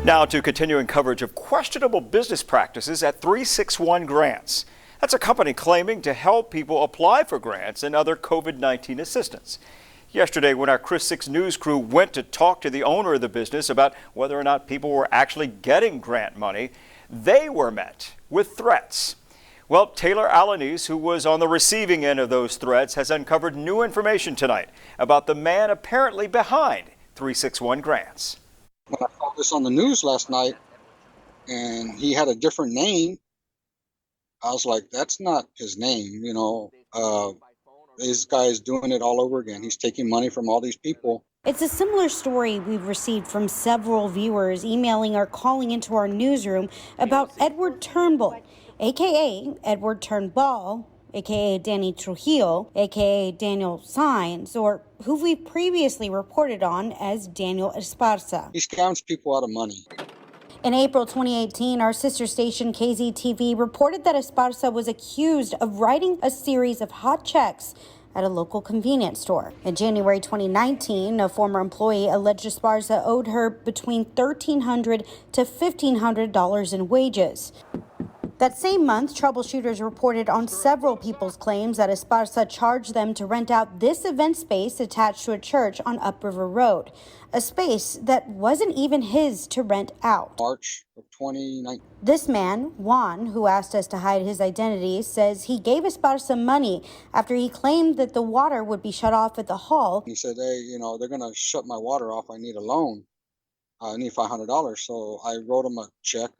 Now to continuing coverage of questionable business practices at 361 Grants. That's a company claiming to help people apply for grants and other COVID-19 assistance. Yesterday, when our KRIS 6 News crew went to talk to the owner of the business about whether or not people were actually getting grant money, they were met with threats. Well, Taylor Alanis, who was on the receiving end of those threats, has uncovered new information tonight about the man apparently behind 361 Grants. When I saw this on the news last night and he had a different name, I was like, that's not his name, this guy is doing it all over again. He's taking money from all these people. It's a similar story we've received from several viewers emailing or calling into our newsroom about Edward Turnbull, a.k.a. Edward Turnbull, a.k.a. Danny Trujillo, a.k.a. Daniel Saenz, or who we've previously reported on as Daniel Esparza. He scams people out of money. In April 2018, our sister station KZTV reported that Esparza was accused of writing a series of hot checks at a local convenience store. In January 2019, a former employee alleged Esparza owed her between $1,300 to $1,500 in wages. That same month, troubleshooters reported on several people's claims that Esparza charged them to rent out this event space attached to a church on Upriver Road, a space that wasn't even his to rent out. March of 2019. This man, Juan, who asked us to hide his identity, says he gave Esparza money after he claimed that the water would be shut off at the hall. He said, hey, they're going to shut my water off. I need a loan. I need $500. So I wrote him a check.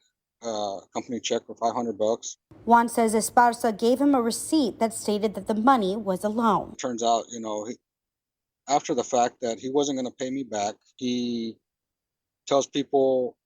Company check for $500. Juan says Esparza gave him a receipt that stated that the money was a loan. Turns out, after the fact that he wasn't going to pay me back, he tells people,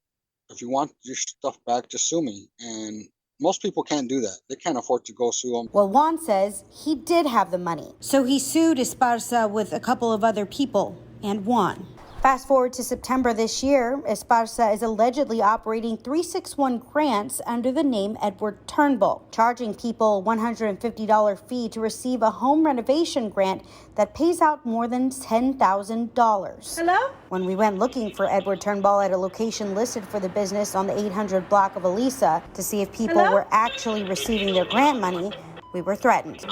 if you want your stuff back, just sue me. And most people can't do that. They can't afford to go sue him. Well, Juan says he did have the money, so he sued Esparza with a couple of other people and won. Fast forward to September this year, Esparza is allegedly operating 361 Grants under the name Edward Turnbull, charging people a $150 fee to receive a home renovation grant that pays out more than $10,000. Hello? When we went looking for Edward Turnbull at a location listed for the business on the 800 block of Elisa to see if people were actually receiving their grant money, we were threatened.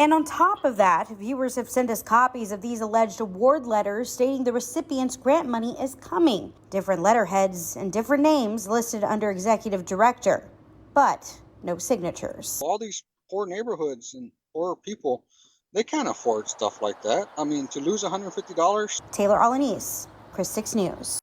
And on top of that, viewers have sent us copies of these alleged award letters stating the recipient's grant money is coming. Different letterheads and different names listed under executive director, but no signatures. All these poor neighborhoods and poor people, they can't afford stuff like that. I mean, to lose $150. Taylor Alanis, KRIS 6 News.